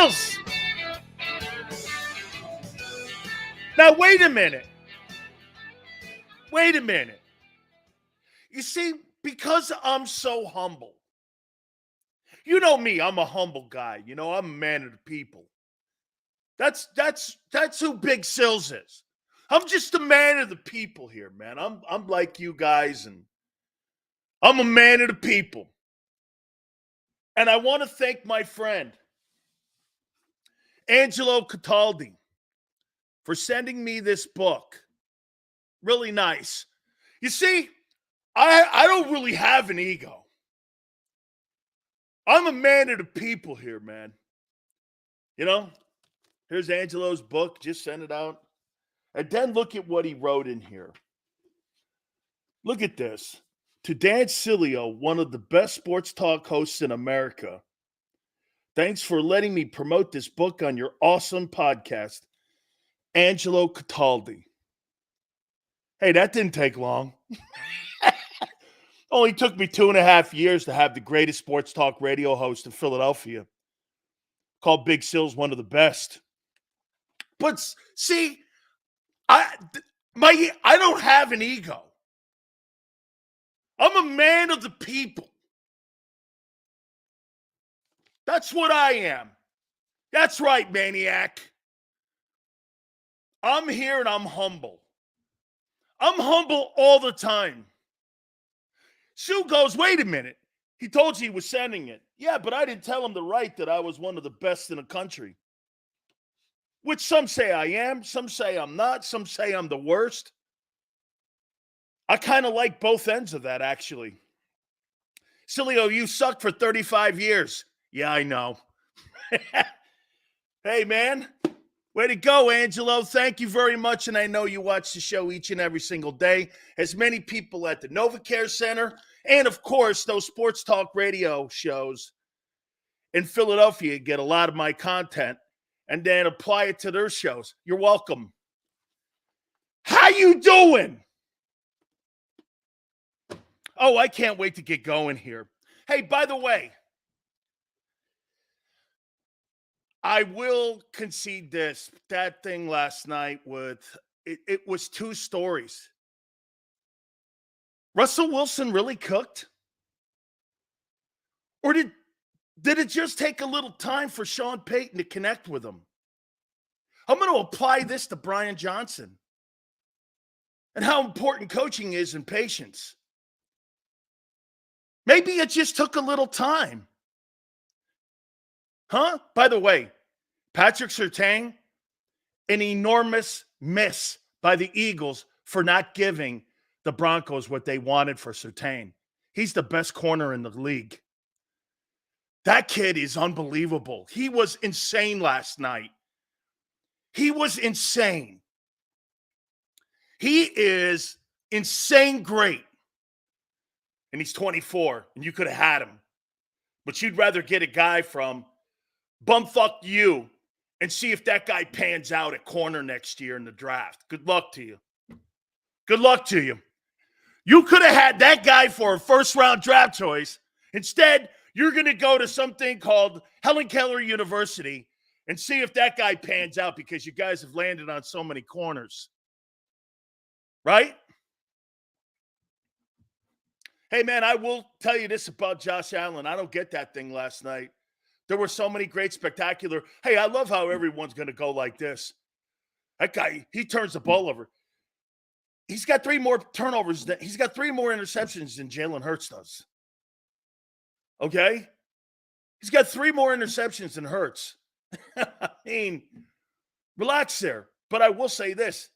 Bills. Now, wait a minute. Wait a minute. You see, because I'm so humble, you know me, I'm a humble guy. You know, I'm a man of the people. That's who Big Sills is. I'm just a man of the people here, man. I'm like you guys, and I'm a man of the people. And I want to thank my friend, Angelo Cataldi, for sending me this book. Really nice. You see, I don't really have an ego. I'm a man of the people here, man. You know, here's Angelo's book. Just send it out. And then look at what he wrote in here. Look at this. To Dan Sileo, one of the best sports talk hosts in America. Thanks for letting me promote this book on your awesome podcast, Angelo Cataldi. Hey, that didn't take long. Only took me 2.5 years to have the greatest sports talk radio host in Philadelphia. Called Big Sills one of the best. But see, I don't have an ego. I'm a man of the people. That's what I am. That's right, maniac. I'm here and I'm humble. I'm humble all the time. Sue goes, wait a minute. He told you he was sending it. Yeah, but I didn't tell him to write that I was one of the best in the country. Which some say I am, some say I'm not, some say I'm the worst. I kind of like both ends of that, actually. Sileo, you sucked for 35 years. Yeah, I know. Hey, man. Way to go, Angelo. Thank you very much. And I know you watch the show each and every single day. As many people at the NovaCare Center and, of course, those sports talk radio shows in Philadelphia get a lot of my content and then apply it to their shows. You're welcome. How you doing? Oh, I can't wait to get going here. Hey, by the way, I will concede this. That thing last night it was two stories. Russell Wilson really cooked? Or did it just take a little time for Sean Payton to connect with him? I'm going to apply this to Brian Johnson and how important coaching is and patience. Maybe it just took a little time. Huh? By the way, Patrick Surtain, an enormous miss by the Eagles for not giving the Broncos what they wanted for Surtain. He's the best corner in the league. That kid is unbelievable. He was insane last night. He was insane. He is insane great. And he's 24, and you could have had him. But you'd rather get a guy from bumfuck you and see if that guy pans out at corner next year in the draft. Good luck to you. Good luck to you. You could have had that guy for a first-round draft choice. Instead, you're going to go to something called Helen Keller University and see if that guy pans out because you guys have landed on so many corners. Right? Hey, man, I will tell you this about Josh Allen. I don't get that thing last night. There were so many great, spectacular. Hey, I love how everyone's going to go like this. That guy, he turns the ball over. He's got 3 more turnovers. He's got 3 more interceptions than Jalen Hurts does. Okay? He's got 3 more interceptions than Hurts. I mean, relax there. But I will say this.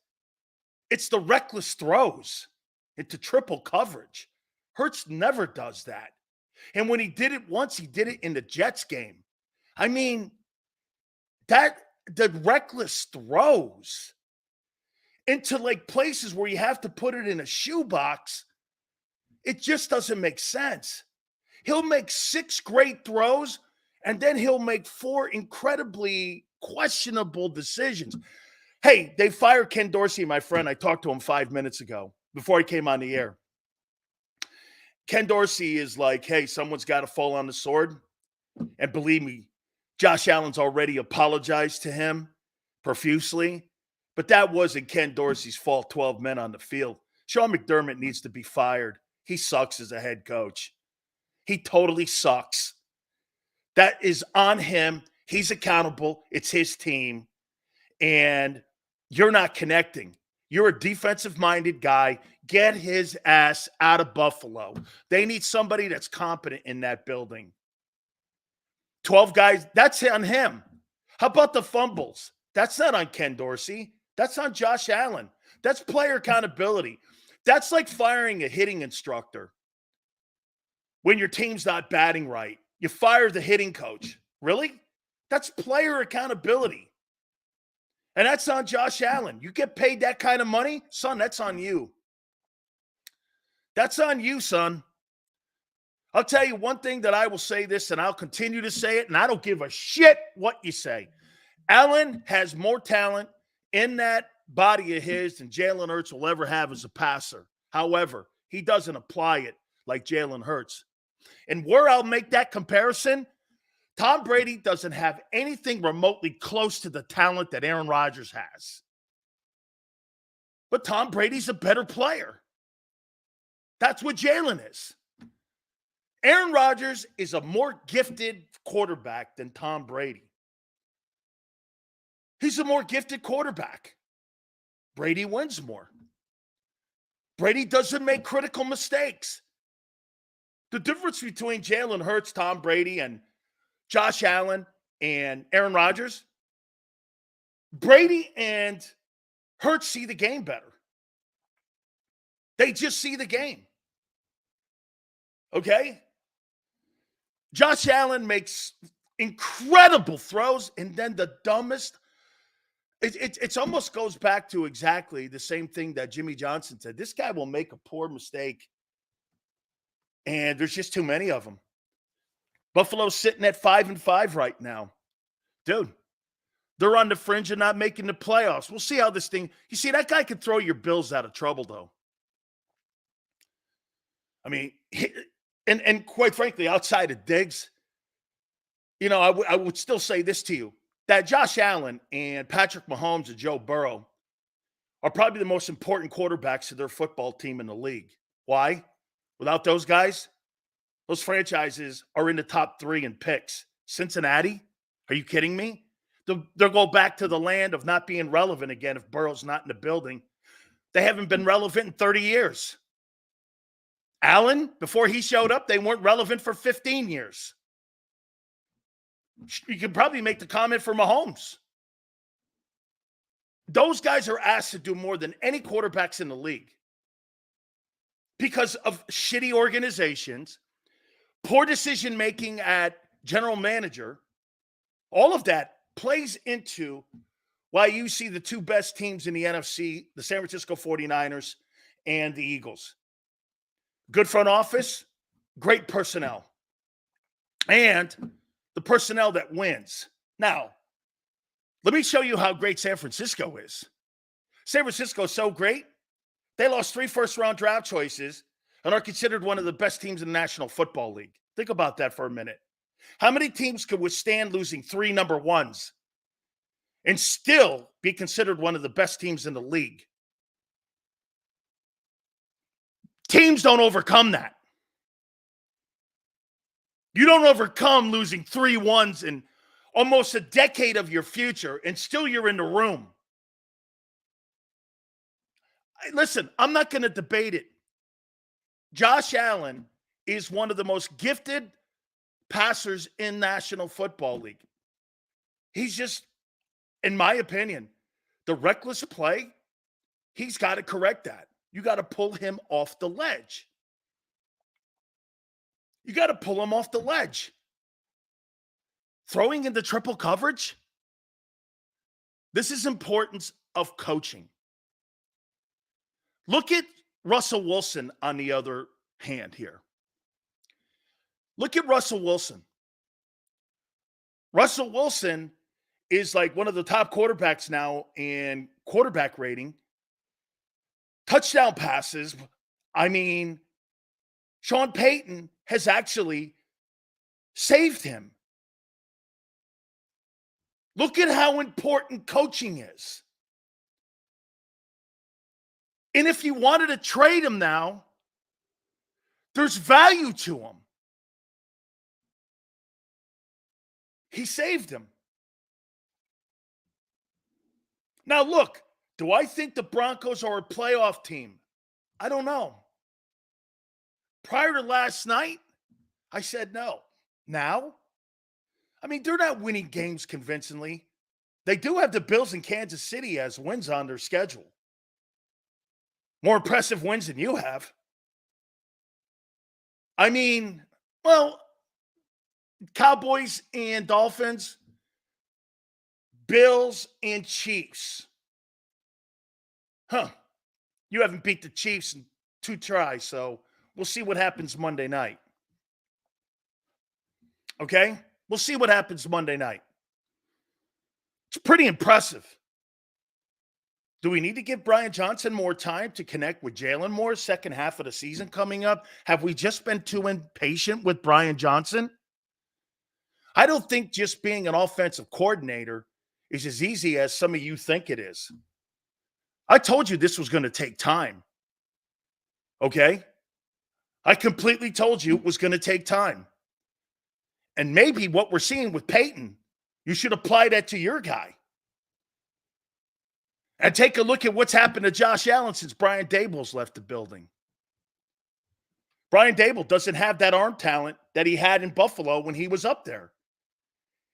It's the reckless throws into triple coverage. Hurts never does that. And when he did it once, he did it in the Jets game. I mean, the reckless throws into like places where you have to put it in a shoebox, it just doesn't make sense. He'll make 6 great throws, and then he'll make 4 incredibly questionable decisions. Hey, they fired Ken Dorsey, my friend. I talked to him 5 minutes ago before he came on the air. Ken Dorsey is like, hey, someone's got to fall on the sword. And believe me, Josh Allen's already apologized to him profusely, but that wasn't Ken Dorsey's fault, 12 men on the field. Sean McDermott needs to be fired. He sucks as a head coach. He totally sucks. That is on him. He's accountable. It's his team. And you're not connecting. You're a defensive-minded guy. Get his ass out of Buffalo. They need somebody that's competent in that building. 12 guys, that's on him. How about the fumbles? That's not on Ken Dorsey. That's on Josh Allen. That's player accountability. That's like firing a hitting instructor when your team's not batting right. You fire the hitting coach. Really? That's player accountability. And that's on Josh Allen. You get paid that kind of money, son, that's on you. That's on you, son. I'll tell you one thing that I will say this, and I'll continue to say it, and I don't give a shit what you say. Allen has more talent in that body of his than Jalen Hurts will ever have as a passer. However, he doesn't apply it like Jalen Hurts. And where I'll make that comparison, Tom Brady doesn't have anything remotely close to the talent that Aaron Rodgers has. But Tom Brady's a better player. That's what Jalen is. Aaron Rodgers is a more gifted quarterback than Tom Brady. He's a more gifted quarterback. Brady wins more. Brady doesn't make critical mistakes. The difference between Jalen Hurts, Tom Brady, and Josh Allen and Aaron Rodgers, Brady and Hurts see the game better. They just see the game. Okay? Josh Allen makes incredible throws, and then the dumbest. It almost goes back to exactly the same thing that Jimmy Johnson said. This guy will make a poor mistake, and there's just too many of them. Buffalo's sitting at 5-5 right now. Dude, they're on the fringe of not making the playoffs. We'll see how this thing. You see, that guy could throw your Bills out of trouble, though. I mean, and quite frankly, outside of Diggs, you know, I would still say this to you, that Josh Allen and Patrick Mahomes and Joe Burrow are probably the most important quarterbacks to their football team in the league. Why? Without those guys, those franchises are in the top 3 in picks. Cincinnati? Are you kidding me? They'll go back to the land of not being relevant again if Burrow's not in the building. They haven't been relevant in 30 years. Allen, before he showed up, they weren't relevant for 15 years. You could probably make the comment for Mahomes. Those guys are asked to do more than any quarterbacks in the league because of shitty organizations, poor decision-making at general manager. All of that plays into why you see the 2 best teams in the NFC, the San Francisco 49ers and the Eagles. Good front office, great personnel, and the personnel that wins. Now, let me show you how great San Francisco is. San Francisco is so great, they lost 3 first-round draft choices and are considered one of the best teams in the National Football League. Think about that for a minute. How many teams could withstand losing 3 number 1s and still be considered one of the best teams in the league? Teams don't overcome that. You don't overcome losing 3 1s in almost a decade of your future, and still you're in the room. Listen, I'm not going to debate it. Josh Allen is one of the most gifted passers in National Football League. He's just, in my opinion, the reckless play, he's got to correct that. You got to pull him off the ledge. You got to pull him off the ledge. Throwing into triple coverage? This is importance of coaching. Look at Russell Wilson on the other hand here. Look at Russell Wilson. Russell Wilson is like one of the top quarterbacks now in quarterback rating. Touchdown passes. I mean, Sean Payton has actually saved him. Look at how important coaching is. And if you wanted to trade him now, there's value to him. He saved him. Now, look, do I think the Broncos are a playoff team? I don't know. Prior to last night, I said no. Now, I mean, they're not winning games convincingly. They do have the Bills in Kansas City as wins on their schedule. More impressive wins than you have. I mean, well, Cowboys and Dolphins, Bills and Chiefs. You haven't beat the Chiefs in 2 tries, so we'll see what happens Monday night. Okay? We'll see what happens Monday night. It's pretty impressive. Do we need to give Brian Johnson more time to connect with Jaylen more second half of the season coming up? Have we just been too impatient with Brian Johnson? I don't think just being an offensive coordinator is as easy as some of you think it is. I told you this was going to take time. Okay? I completely told you it was going to take time. And maybe what we're seeing with Peyton, you should apply that to your guy. And take a look at what's happened to Josh Allen since Brian Daboll's left the building. Brian Daboll doesn't have that arm talent that he had in Buffalo when he was up there.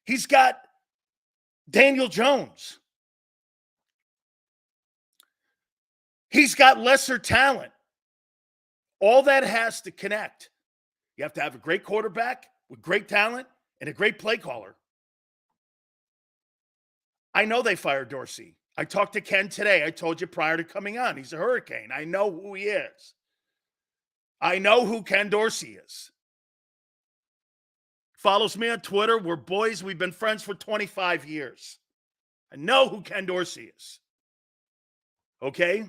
He's got Daniel Jones. He's got lesser talent. All that has to connect. You have to have a great quarterback with great talent and a great play caller. I know they fired Dorsey. I talked to Ken today. I told you prior to coming on, he's a hurricane. I know who he is. I know who Ken Dorsey is. Follows me on Twitter. We're boys. We've been friends for 25 years. I know who Ken Dorsey is. Okay?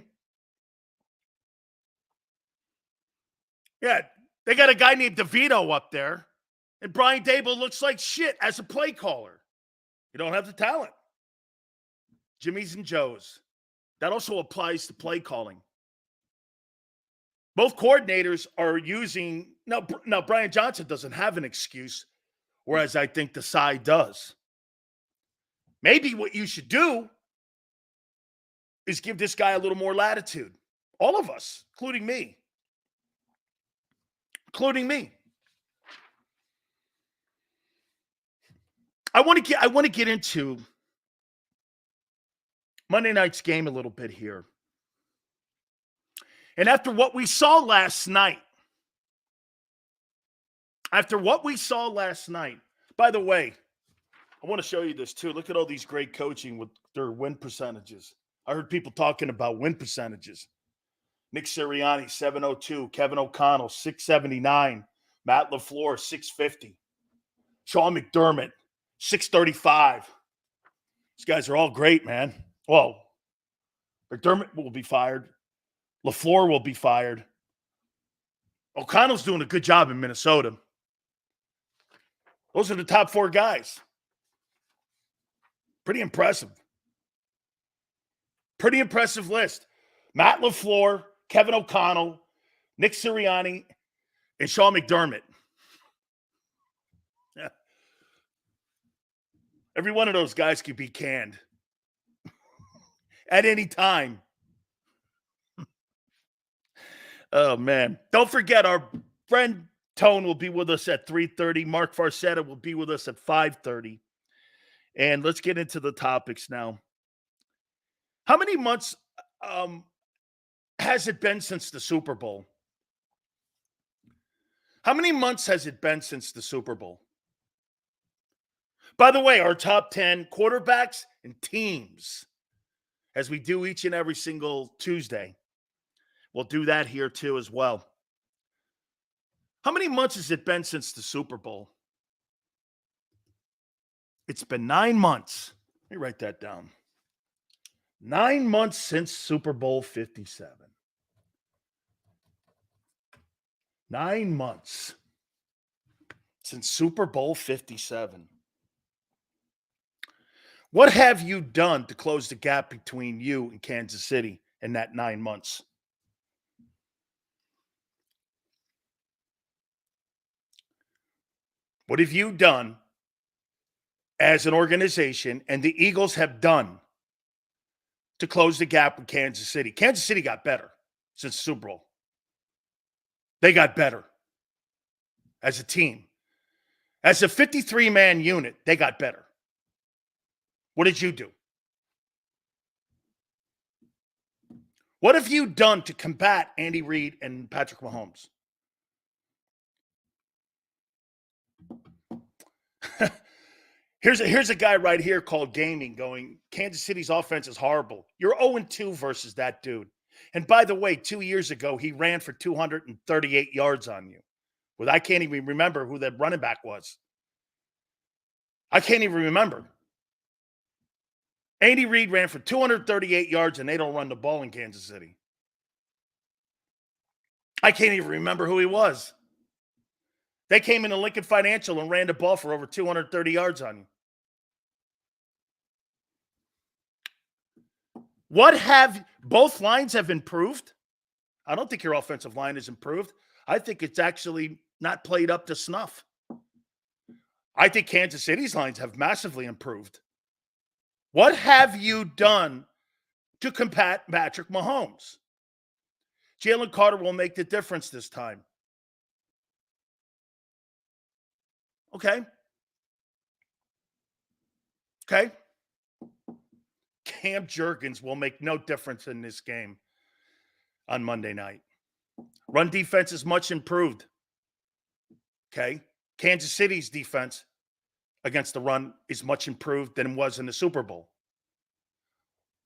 Yeah, they got a guy named DeVito up there, and Brian Daboll looks like shit as a play caller. You don't have the talent. Jimmy's and Joe's. That also applies to play calling. Both coordinators are using – now, Brian Johnson doesn't have an excuse, whereas I think the side does. Maybe what you should do is give this guy a little more latitude. All of us, including me. I want to get into Monday night's game a little bit here. And after what we saw last night, by the way, I want to show you this too. Look at all these great coaching with their win percentages. I heard people talking about win percentages. Nick Sirianni, 702. Kevin O'Connell, 679. Matt LaFleur, 650. Sean McDermott, 635. These guys are all great, man. Well, McDermott will be fired. LaFleur will be fired. O'Connell's doing a good job in Minnesota. Those are the top 4 guys. Pretty impressive. Pretty impressive list. Matt LaFleur, Kevin O'Connell, Nick Sirianni, and Sean McDermott. Yeah. Every one of those guys could be canned at any time. Oh, man. Don't forget, our friend Tone will be with us at 3:30. Mark Farcetta will be with us at 5:30. And let's get into the topics now. How many months has it been since the Super Bowl? How many months has it been since the Super Bowl? By the way, our top 10 quarterbacks and teams, as we do each and every single Tuesday. We'll do that here too as well. How many months has it been since the Super Bowl? It's been 9 months. Let me write that down. 9 months since Super Bowl 57. 9 months since Super Bowl 57. What have you done to close the gap between you and Kansas City in that 9 months? What have you done as an organization and the Eagles have done to close the gap with Kansas City? Kansas City got better since the Super Bowl. They got better as a team. As a 53-man unit, they got better. What did you do? What have you done to combat Andy Reid and Patrick Mahomes? Here's a guy right here called Gaming going, Kansas City's offense is horrible. You're 0-2 versus that dude. And by the way, 2 years ago, he ran for 238 yards on you. Well, I can't even remember who that running back was. I can't even remember. Andy Reid ran for 238 yards, and they don't run the ball in Kansas City. I can't even remember who he was. They came into Lincoln Financial and ran the ball for over 230 yards on you. Both lines have improved? I don't think your offensive line has improved. I think it's actually not played up to snuff. I think Kansas City's lines have massively improved. What have you done to combat Patrick Mahomes? Jaylen Carter will make the difference this time. Okay. Cam Jurgens will make no difference in this game on Monday night. Run defense is much improved. Okay. Kansas City's defense against the run is much improved than it was in the Super Bowl.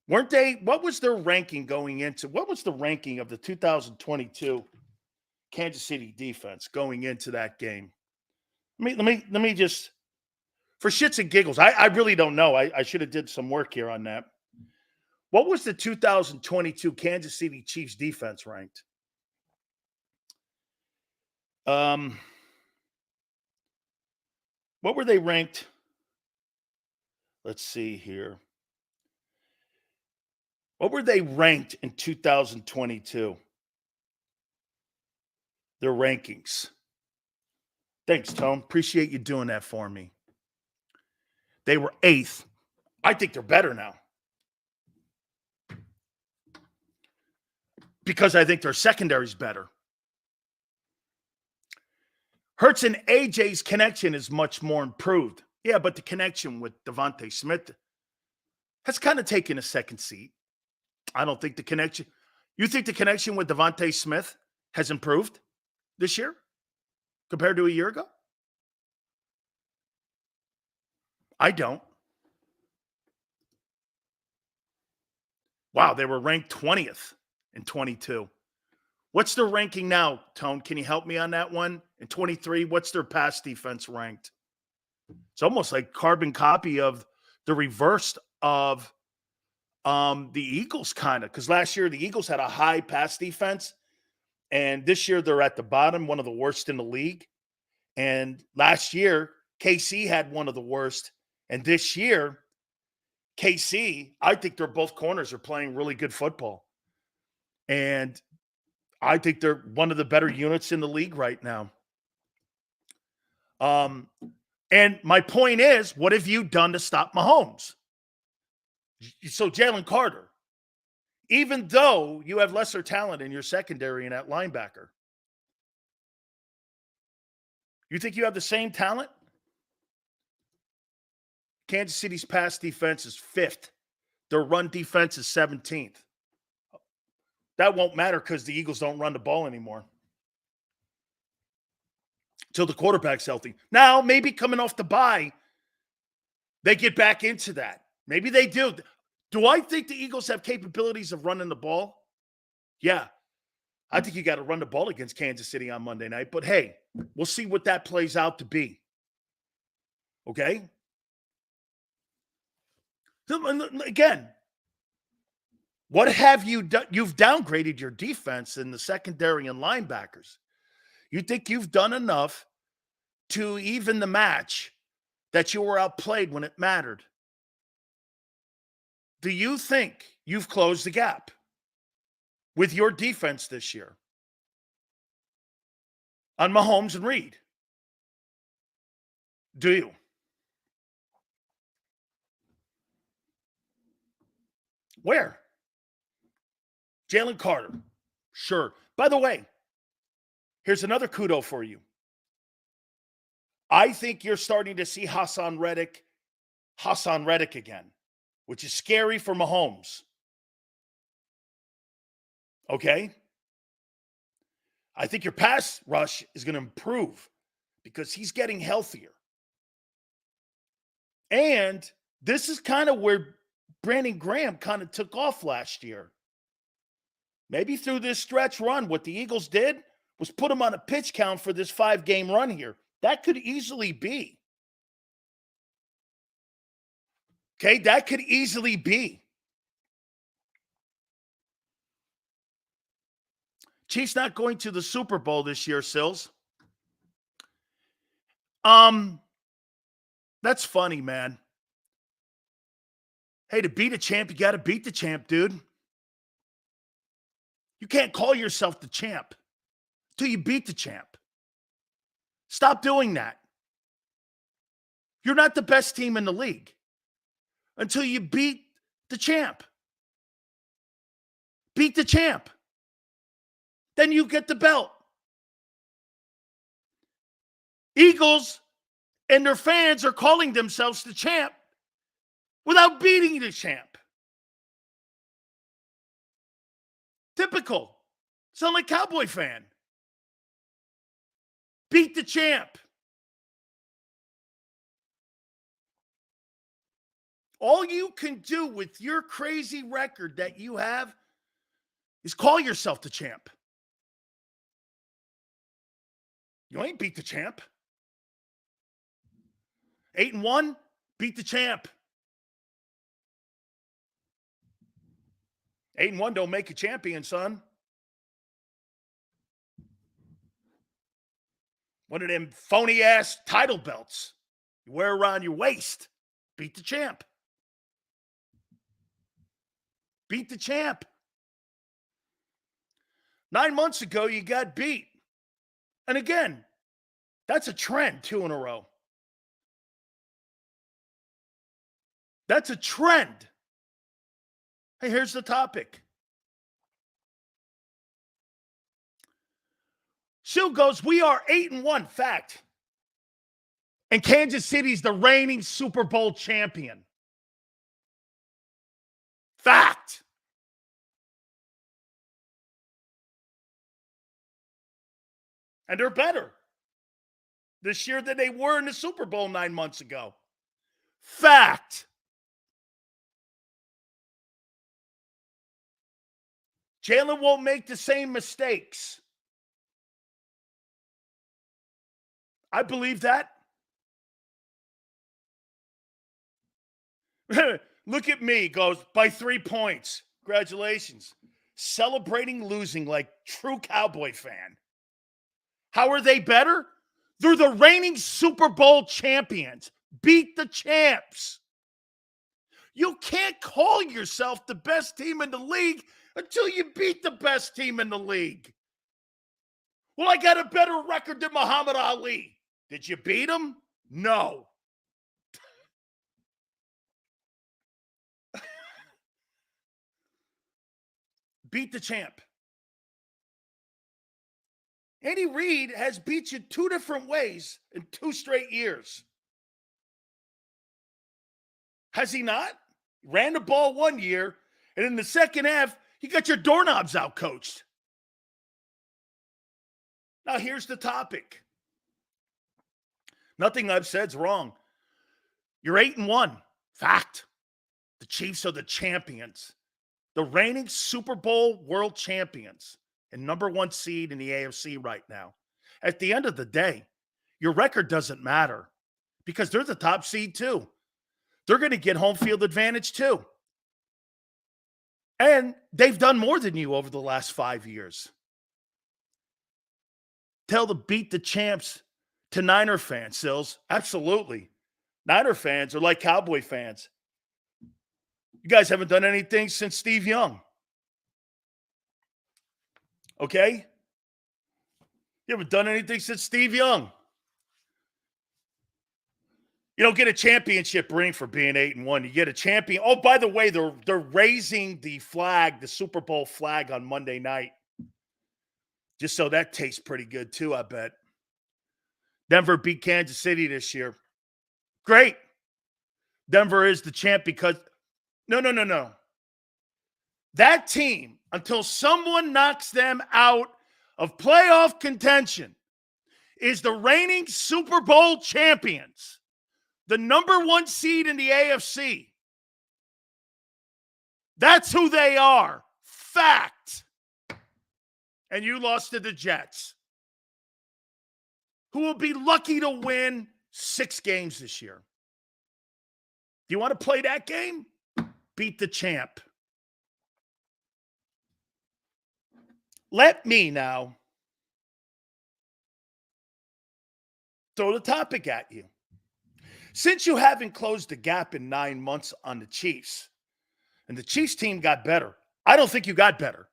What was their ranking going into? What was the ranking of the 2022 Kansas City defense going into that game? Let me just, for shits and giggles, I really don't know. I should have did some work here on that. What was the 2022 Kansas City Chiefs defense ranked? What were they ranked? Let's see here. What were they ranked in 2022? Their rankings. Thanks, Tone. Appreciate you doing that for me. They were 8th. I think they're better now. Because I think their secondary's better. Hurts and AJ's connection is much more improved. Yeah, but the connection with Devontae Smith has kind of taken a second seat. I don't think the connection. You think the connection with Devontae Smith has improved this year compared to a year ago? I don't. Wow, they were ranked 20th in 22. What's their ranking now, Tone? Can you help me on that one? In 23, what's their pass defense ranked? It's almost like carbon copy of the reverse of the Eagles, kind of. Because last year, the Eagles had a high pass defense. And this year, they're at the bottom, one of the worst in the league. And last year, KC had one of the worst. And this year, KC, I think they're both corners are playing really good football. And I think they're one of the better units in the league right now. And my point is, what have you done to stop Mahomes? So Jaylen Carter, even though you have lesser talent in your secondary and at linebacker, you think you have the same talent? Kansas City's pass defense is 5th. Their run defense is 17th. That won't matter because the Eagles don't run the ball anymore until the quarterback's healthy. Now, maybe coming off the bye, they get back into that. Maybe they do. Do I think the Eagles have capabilities of running the ball? Yeah. I think you got to run the ball against Kansas City on Monday night. But, hey, we'll see what that plays out to be. Okay? Again, what have you done? You've downgraded your defense in the secondary and linebackers. You think you've done enough to even the match that you were outplayed when it mattered. Do you think you've closed the gap with your defense this year on Mahomes and Reid? Do you? Where? Jaylen Carter. Sure. By the way, here's another kudo for you. I think you're starting to see Hassan Reddick again, which is scary for Mahomes. Okay? I think your pass rush is going to improve because he's getting healthier. And this is kind of where Brandon Graham kind of took off last year. Maybe through this stretch run, what the Eagles did was put him on a pitch count for this 5-game run here. That could easily be. Okay, that could easily be. Chiefs not going to the Super Bowl this year, Sills. That's funny, man. Hey, to beat a champ, you got to beat the champ, dude. You can't call yourself the champ until you beat the champ. Stop doing that. You're not the best team in the league until you beat the champ. Beat the champ. Then you get the belt. Eagles and their fans are calling themselves the champ without beating the champ. Typical. Sound like Cowboy fan. Beat the champ. All you can do with your crazy record that you have is call yourself the champ. You ain't beat the champ. 8-1, beat the champ. 8-1 don't make a champion, son. One of them phony-ass title belts you wear around your waist. Beat the champ. Beat the champ. 9 months ago, you got beat. And again, that's a trend, 2 in a row. That's a trend. Hey, here's the topic. Sue goes, we are 8-1, fact. And Kansas City's the reigning Super Bowl champion. Fact. And they're better this year than they were in the Super Bowl 9 months ago. Fact. Jaylen won't make the same mistakes. I believe that. Look at me, goes by 3 points. Congratulations. Celebrating losing like true Cowboy fan. How are they better? They're the reigning Super Bowl champions. Beat the champs. You can't call yourself the best team in the league until you beat the best team in the league. Well, I got a better record than Muhammad Ali. Did you beat him? No. Beat the champ. Andy Reid has beat you 2 different ways in 2 straight years. Has he not? Ran the ball 1 year, and in the second half, you got your doorknobs out coached. Now, here's the topic. Nothing I've said's wrong. You're 8-1. Fact. The Chiefs are the champions. The reigning Super Bowl world champions and number 1 seed in the AFC right now. At the end of the day, your record doesn't matter because they're the top seed too. They're going to get home field advantage too. And they've done more than you over the last 5 years. Tell the beat the champs to Niner fans, Sills. Absolutely. Niner fans are like Cowboy fans. You guys haven't done anything since Steve Young. Okay? You haven't done anything since Steve Young. You don't get a championship ring for being 8-1. You get a champion. Oh, by the way, they're raising the flag, the Super Bowl flag on Monday night. Just so that tastes pretty good too, I bet. Denver beat Kansas City this year. Great. Denver is the champ because no. That team, until someone knocks them out of playoff contention, is the reigning Super Bowl champions. The number 1 seed in the AFC. That's who they are. Fact. And you lost to the Jets, who will be lucky to win 6 games this year. Do you want to play that game? Beat the champ. Let me now throw the topic at you. Since you haven't closed the gap in 9 months on the Chiefs, and the Chiefs team got better, I don't think you got better.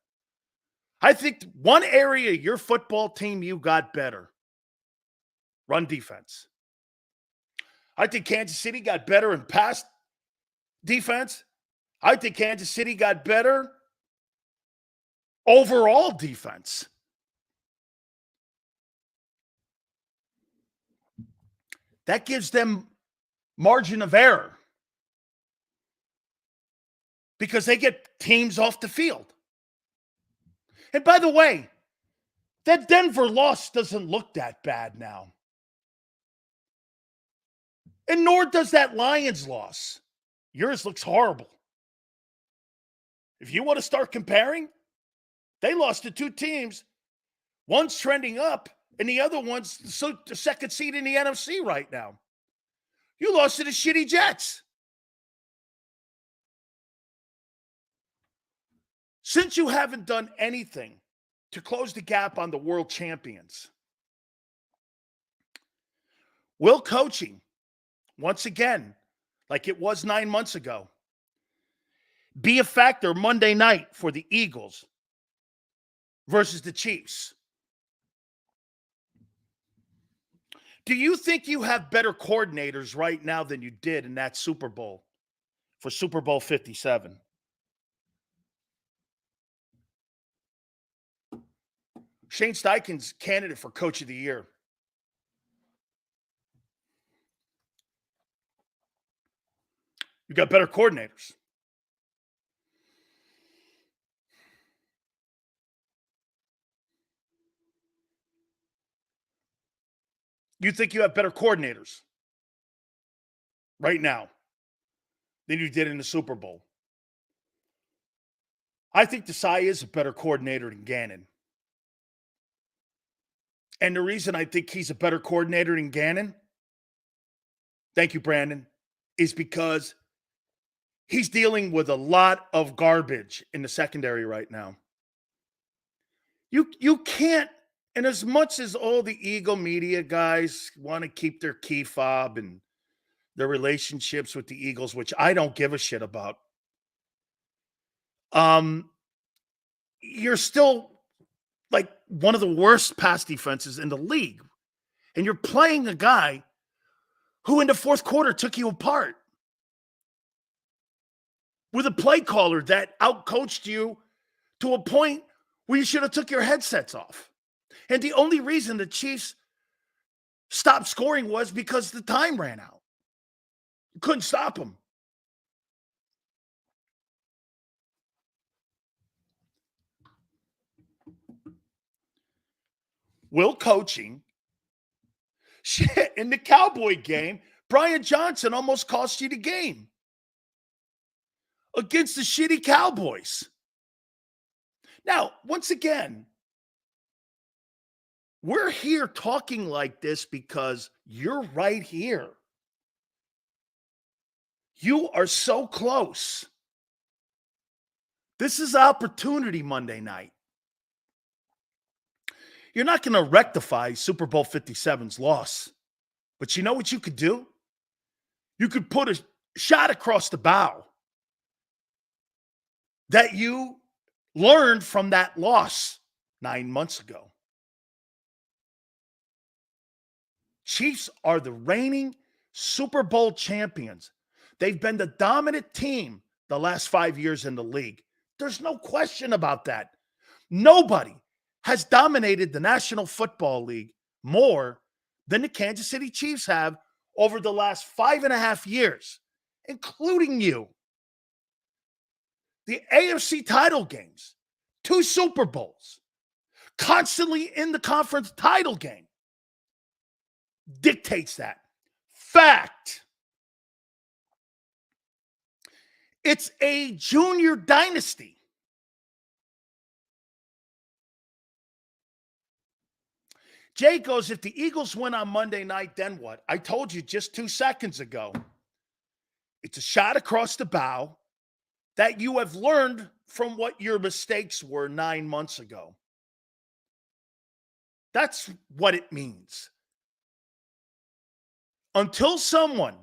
I think one area of your football team you got better. Run defense. I think Kansas City got better in pass defense. I think Kansas City got better overall defense. That gives them margin of error because they get teams off the field. And by the way, that Denver loss doesn't look that bad now. And nor does that Lions loss. Yours looks horrible. If you want to start comparing, they lost to 2 teams. One's trending up, and the other one's the second seed in the NFC right now. You lost to the shitty Jets. Since you haven't done anything to close the gap on the world champions, will coaching, once again, like it was 9 months ago, be a factor Monday night for the Eagles versus the Chiefs? Do you think you have better coordinators right now than you did in that Super Bowl for Super Bowl 57? Shane Steichen's candidate for Coach of the Year. You got better coordinators. You think you have better coordinators right now than you did in the Super Bowl? I think Desai is a better coordinator than Gannon. And the reason I think he's a better coordinator than Gannon, thank you, Brandon, is because he's dealing with a lot of garbage in the secondary right now. You can't, and as much as all the Eagle media guys want to keep their key fob and their relationships with the Eagles, which I don't give a shit about, you're still like one of the worst pass defenses in the league. And you're playing a guy who in the fourth quarter took you apart with a play caller that outcoached you to a point where you should have took your headsets off. And the only reason the Chiefs stopped scoring was because the time ran out. You couldn't stop them. Will coaching, shit, in the Cowboy game, Brian Johnson almost cost you the game against the shitty Cowboys. Now, once again, we're here talking like this because you're right here. You are so close. This is opportunity Monday night. You're not going to rectify Super Bowl 57's loss. But you know what you could do? You could put a shot across the bow that you learned from that loss 9 months ago? Chiefs are the reigning Super Bowl champions. They've been the dominant team the last 5 years in the league. There's no question about that. Nobody has dominated the National Football League more than the Kansas City Chiefs have over the last 5.5 years, including you. The AFC title games, 2 Super Bowls, constantly in the conference title game, dictates that. Fact. It's a junior dynasty. Jay goes, if the Eagles win on Monday night, then what? I told you just 2 seconds ago. It's a shot across the bow that you have learned from what your mistakes were 9 months ago. That's what it means. Until someone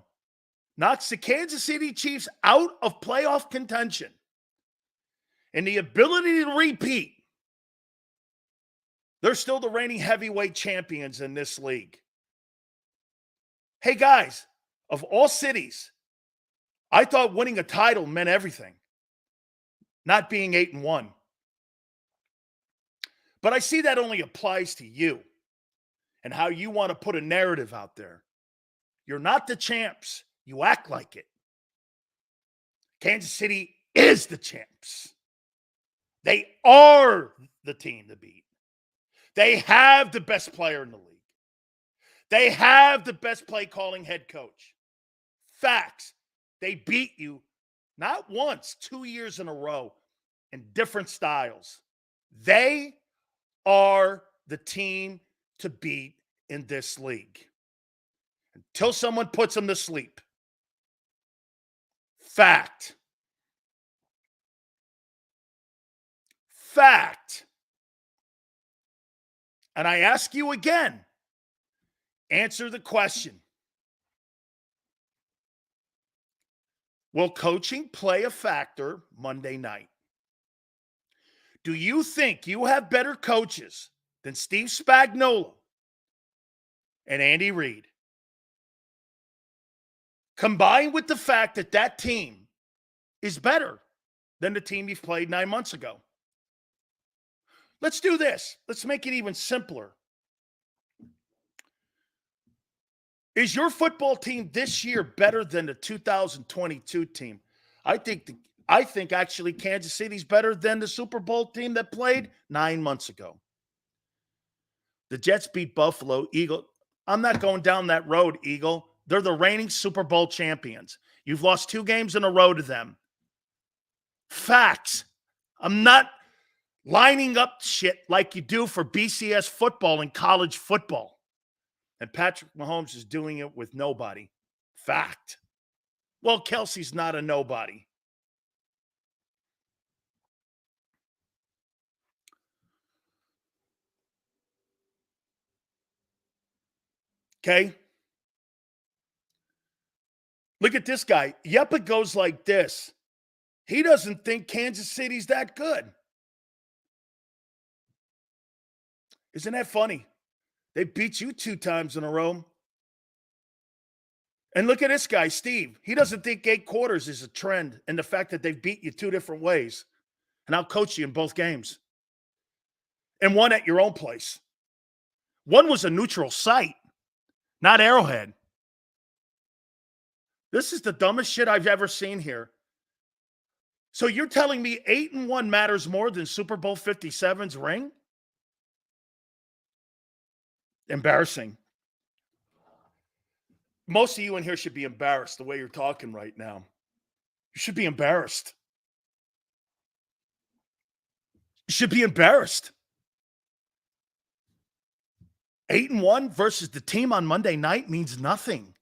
knocks the Kansas City Chiefs out of playoff contention and the ability to repeat, they're still the reigning heavyweight champions in this league. Hey, guys, of all cities, I thought winning a title meant everything, not being 8-1. But I see that only applies to you and how you want to put a narrative out there. You're not the champs. You act like it. Kansas City is the champs. They are the team to beat. They have the best player in the league. They have the best play calling head coach. Facts. They beat you not once, 2 years in a row in different styles. They are the team to beat in this league. Until someone puts them to sleep. Fact. Fact. And I ask you again, answer the question. Will coaching play a factor Monday night? Do you think you have better coaches than Steve Spagnuolo and Andy Reid? Combined with the fact that that team is better than the team you've played 9 months ago. Let's do this. Let's make it even simpler. Is your football team this year better than the 2022 team? I think actually Kansas City's better than the Super Bowl team that played 9 months ago. The Jets beat Buffalo. Eagle. I'm not going down that road, Eagle. They're the reigning Super Bowl champions. You've lost 2 games in a row to them. Facts. I'm not lining up shit like you do for BCS football and college football. And Patrick Mahomes is doing it with nobody. Fact. Well, Kelce's not a nobody. Okay? Look at this guy. Yepa goes like this. He doesn't think Kansas City's that good. Isn't that funny? They beat you 2 times in a row. And look at this guy, Steve. He doesn't think 8 quarters is a trend and the fact that they've beat you 2 different ways. And I'll coach you in both games. And one at your own place. One was a neutral site, not Arrowhead. This is the dumbest shit I've ever seen here. So you're telling me 8-1 matters more than Super Bowl 57's ring? Embarrassing. Most of you in here should be embarrassed the way you're talking right now. You should be embarrassed. You should be embarrassed. 8-1 versus the team on Monday night means nothing.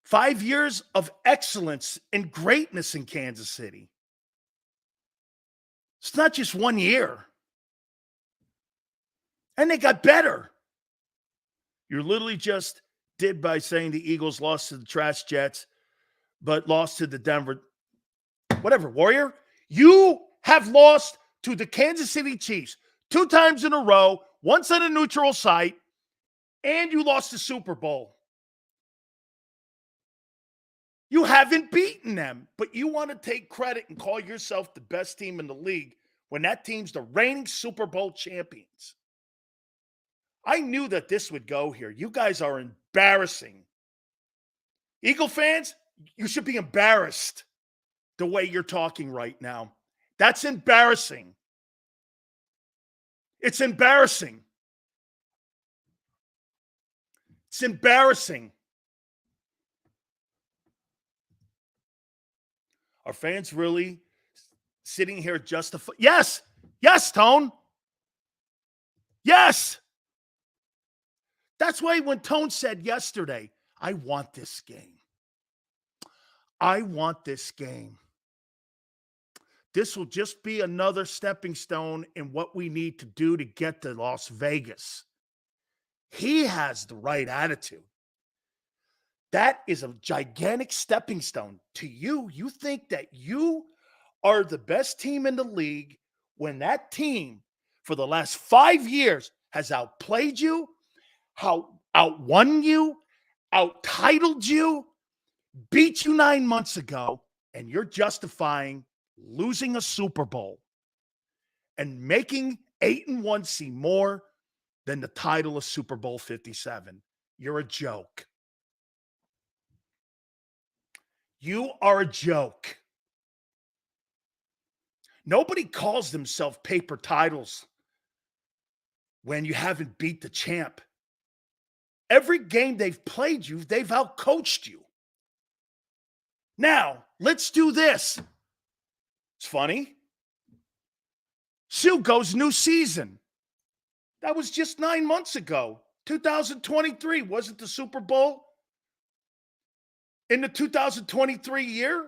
5 years of excellence and greatness in Kansas City. It's not just 1 year. And they got better. You literally just did by saying the Eagles lost to the Trash Jets, but lost to the Denver. whatever, Warrior, you have lost to the Kansas City Chiefs 2 times in a row, once on a neutral site, and you lost the Super Bowl. You haven't beaten them, but you want to take credit and call yourself the best team in the league when that team's the reigning Super Bowl champions. I knew that this would go here. You guys are embarrassing. Eagle fans, you should be embarrassed the way you're talking right now. That's embarrassing. It's embarrassing. It's embarrassing. Are fans really sitting here justifying? Yes. Yes, Tone. Yes. That's why when Tone said yesterday, I want this game. I want this game. This will just be another stepping stone in what we need to do to get to Las Vegas. He has the right attitude. That is a gigantic stepping stone to you. You think that you are the best team in the league when that team for the last 5 years has outplayed you, outwon you, out-titled you, beat you 9 months ago, and you're justifying losing a Super Bowl and making 8-1 seem more than the title of Super Bowl 57. You're a joke. You are a joke. Nobody calls themselves paper titles when you haven't beat the champ. Every game they've played you, they've outcoached you. Now, let's do this. It's funny. Sue goes new season. That was just 9 months ago. 2023. Wasn't the Super Bowl in the 2023 year?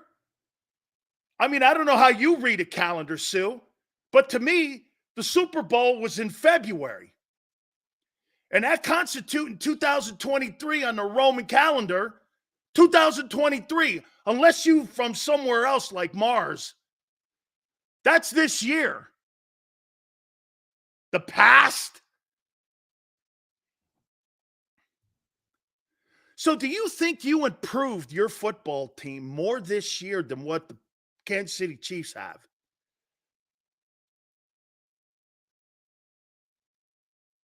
I mean, I don't know how you read a calendar, Sue, but to me, the Super Bowl was in February. And that constitutes in 2023 on the Roman calendar, 2023, unless you from somewhere else like Mars. That's this year. The past. So do you think you improved your football team more this year than what the Kansas City Chiefs have?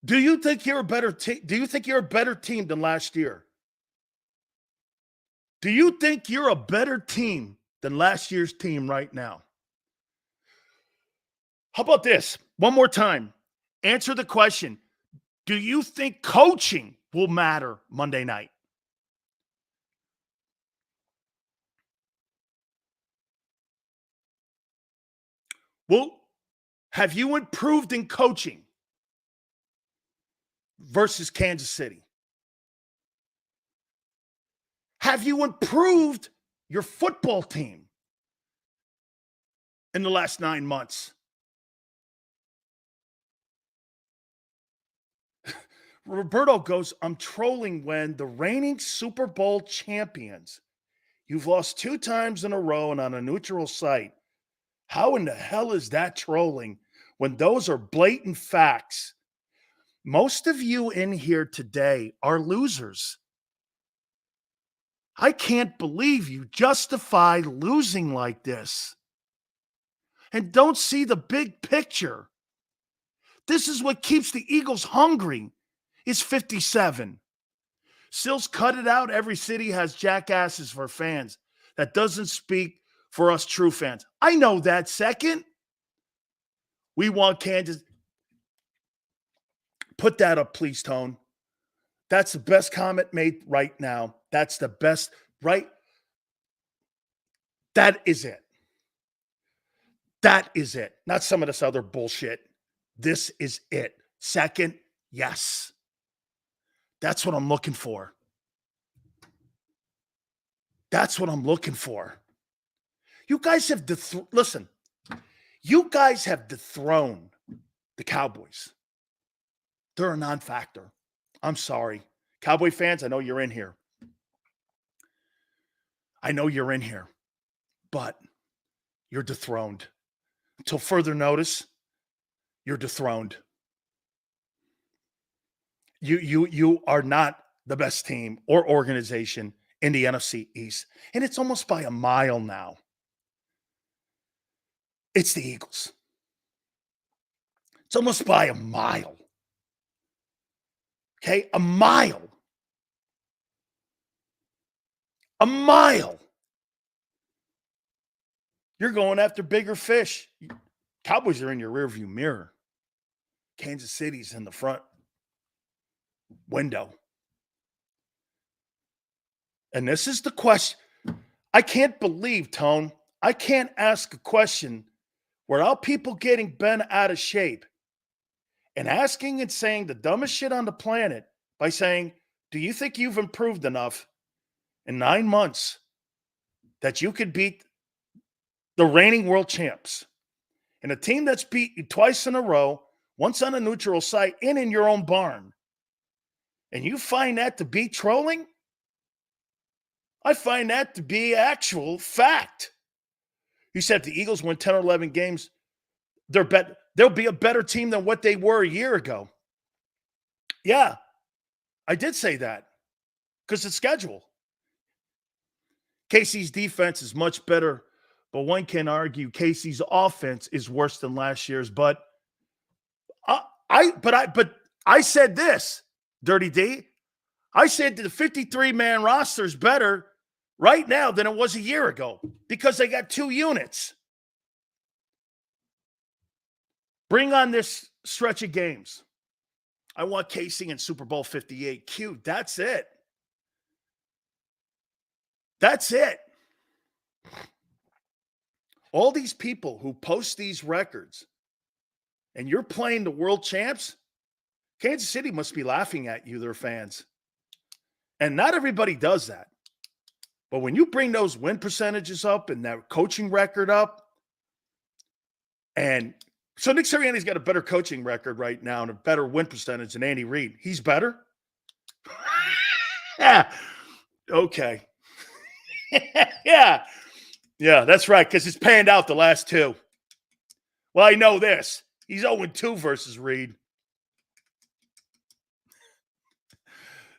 Do you think you're a better team? Do you think you're a better team than last year? Do you think you're a better team than last year's team right now? How about this? One more time. Answer the question. Do you think coaching will matter Monday night? Well, have you improved in coaching versus Kansas City? Have you improved your football team in the last 9 months? Roberto goes, I'm trolling when the reigning Super Bowl champions, you've lost 2 times in a row and on a neutral site. How in the hell is that trolling when those are blatant facts? Most of you in here today are losers. I can't believe you justify losing like this and don't see the big picture. This is what keeps the Eagles hungry. Is 57. Sills cut it out. Every city has jackasses for fans. That doesn't speak for us true fans. I know that. Second, we want Kansas. Put that up, please, Tone. That's the best comment made right now. That's the best, right? That is it. That is it. Not some of this other bullshit. This is it. Second, yes. That's what I'm looking for. That's what I'm looking for. You guys have listen. You guys have dethroned the Cowboys. They're a non-factor. I'm sorry. Cowboy fans, I know you're in here. I know you're in here. But you're dethroned. Until further notice, you're dethroned. You are not the best team or organization in the NFC East. And it's almost by a mile now. It's the Eagles. It's almost by a mile. Okay? A mile. A mile. You're going after bigger fish. Cowboys are in your rearview mirror. Kansas City's in the front window. And this is the question. I can't believe, Tone, I can't ask a question without people getting bent out of shape and asking and saying the dumbest shit on the planet by saying, do you think you've improved enough in 9 months that you could beat the reigning world champs and a team that's beat you twice in a row, once on a neutral site and in your own barn, and you find that to be trolling? I find that to be actual fact. You said if the Eagles win 10 or 11 games, they'll be a better team than what they were a year ago. Yeah, I did say that because it's schedule. KC's defense is much better, but one can argue KC's offense is worse than last year's. But I said this, Dirty D. I said the 53-man roster is better right now than it was a year ago because they got 2 units. Bring on this stretch of games. I want KC in Super Bowl 58. Cute. That's it. That's it. All these people who post these records and you're playing the world champs, Kansas City must be laughing at you, their fans. And not everybody does that. But when you bring those win percentages up and that coaching record up, and so Nick Sirianni's got a better coaching record right now and a better win percentage than Andy Reid. He's better? Yeah. Okay. Yeah. Yeah, that's right, because it's panned out the last 2. Well, I know this. He's 0-2 versus Reid.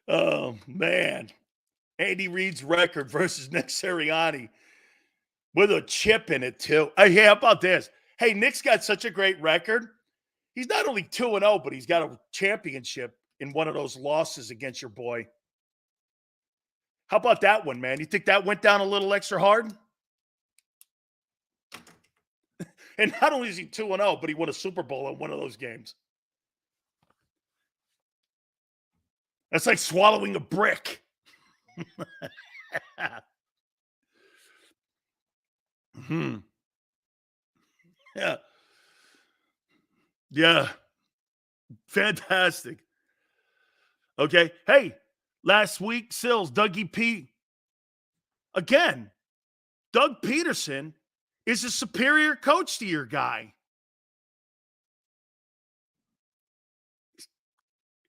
Oh, man. Andy Reid's record versus Nick Sirianni with a chip in it, too. Hey, how about this? Hey, Nick's got such a great record. He's not only 2-0, but he's got a championship in one of those losses against your boy. How about that one, man? You think that went down a little extra hard? And not only is he 2-0, but he won a Super Bowl in one of those games. That's like swallowing a brick. Yeah. Yeah. Fantastic. Okay. Hey, last week, Sills, Dougie P. Again, Doug Pederson is a superior coach to your guy.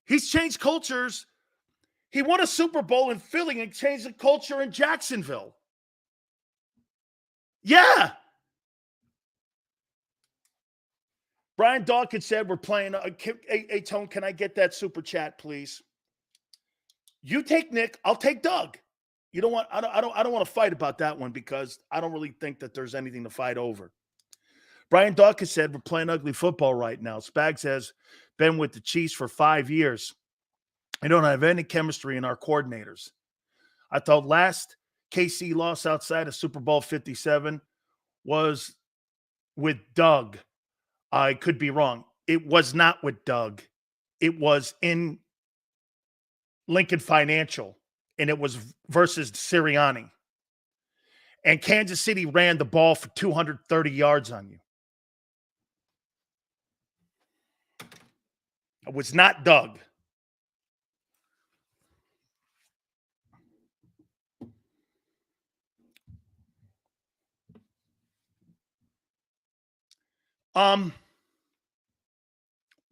He's changed cultures. He won a Super Bowl in Philly and changed the culture in Jacksonville. Yeah. Brian Dawkins said we're playing. Hey, Tone, can I get that super chat, please? You take Nick. I'll take Doug. You don't want. I don't want to fight about that one because I don't really think that there's anything to fight over. Brian Dawkins said we're playing ugly football right now. Spags has been with the Chiefs for 5 years. I don't have any chemistry in our coordinators. I thought last KC loss outside of Super Bowl 57 was with Doug. I could be wrong. It was not with Doug. It was in Lincoln Financial, and it was versus Sirianni. And Kansas City ran the ball for 230 yards on you. It was not Doug.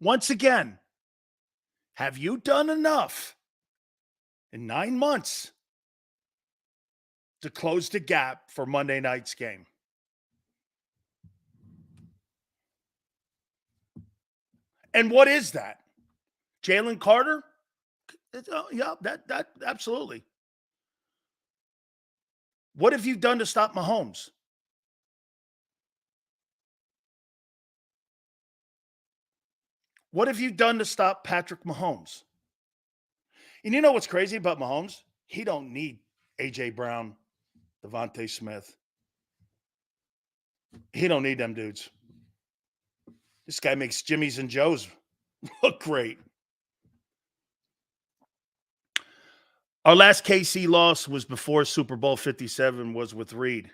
Once again, have you done enough in 9 months to close the gap for Monday night's game? And what is that? Jaylen Carter? Yeah, that absolutely. What have you done to stop Mahomes? What have you done to stop Patrick Mahomes? And you know what's crazy about Mahomes? He don't need A.J. Brown, Devontae Smith. He don't need them dudes. This guy makes Jimmys and Joes look great. Our last KC loss was before Super Bowl 57 was with Reid.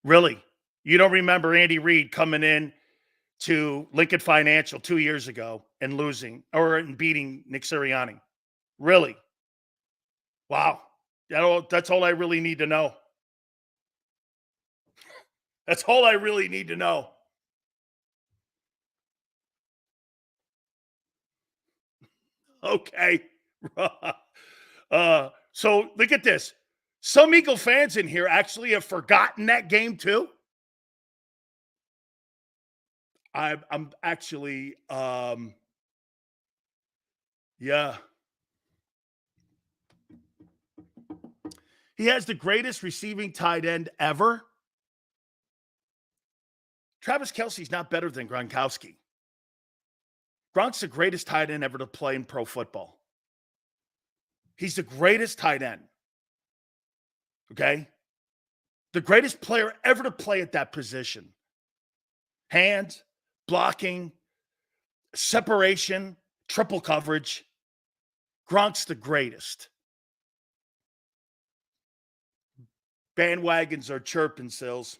Really? You don't remember Andy Reid coming in to Lincoln Financial 2 years ago and losing or beating Nick Sirianni? Really? Wow. That's all I really need to know. That's all I really need to know. Okay. So look at this. Some Eagle fans in here actually have forgotten that game too. I'm actually, yeah. He has the greatest receiving tight end ever. Travis Kelce's not better than Gronkowski. Gronk's the greatest tight end ever to play in pro football. He's the greatest tight end. Okay? The greatest player ever to play at that position. Hands, blocking, separation, triple coverage. Gronk's the greatest. Bandwagons are chirping, Sills.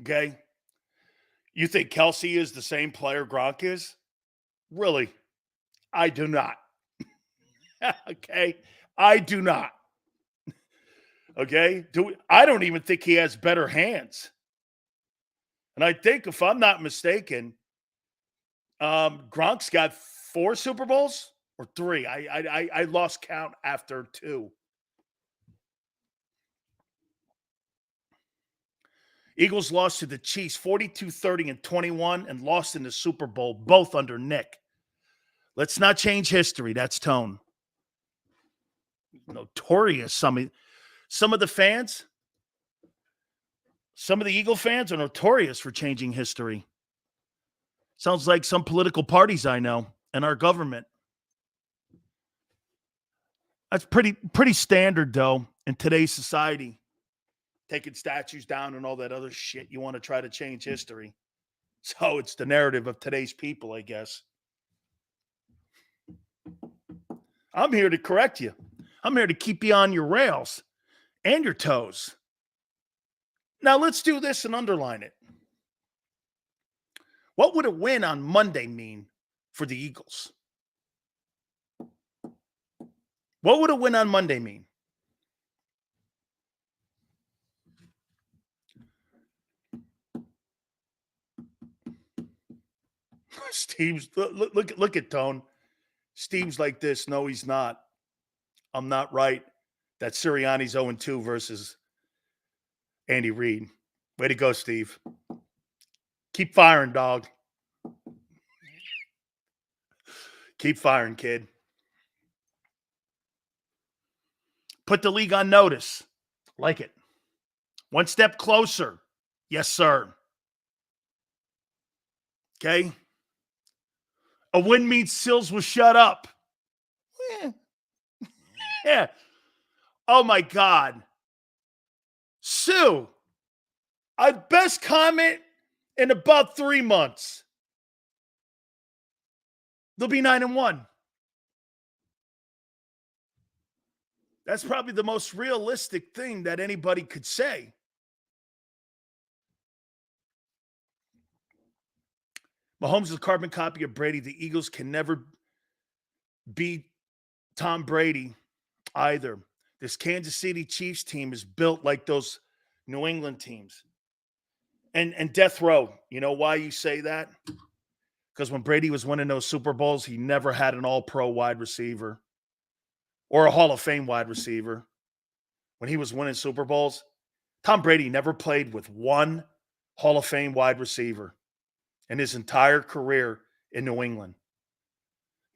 Okay? You think Kelce is the same player Gronk is? Really? I do not. Okay? I do not. Okay? I don't even think he has better hands. And I think, if I'm not mistaken, Gronk's got 4 Super Bowls or 3. I lost count after 2. Eagles lost to the Chiefs 42-30 and 21 and lost in the Super Bowl, both under Nick. Let's not change history. That's tone. Notorious. Some of the fans, some of the Eagle fans are notorious for changing history. Sounds like some political parties I know and our government. That's pretty standard, though, in today's society. Taking statues down and all that other shit. You want to try to change history. So it's the narrative of today's people, I guess. I'm here to correct you. I'm here to keep you on your rails and your toes. Now let's do this and underline it. What would a win on Monday mean for the Eagles? What would a win on Monday mean? Steve's look at Tone. Steve's like this. No, he's not. I'm not right. That Sirianni's 0-2 versus Andy Reid. Way to go, Steve. Keep firing, dog. Keep firing, kid. Put the league on notice. Like it. One step closer. Yes, sir. Okay? A win means Sills will shut up. Yeah. Oh, my God. Sue, I'd best comment in about 3 months. They'll be 9-1. That's probably the most realistic thing that anybody could say. Mahomes is a carbon copy of Brady. The Eagles can never beat Tom Brady either. This Kansas City Chiefs team is built like those New England teams. And death row. You know why you say that? Because when Brady was winning those Super Bowls, he never had an all-pro wide receiver or a Hall of Fame wide receiver. When he was winning Super Bowls, Tom Brady never played with one Hall of Fame wide receiver in his entire career in New England.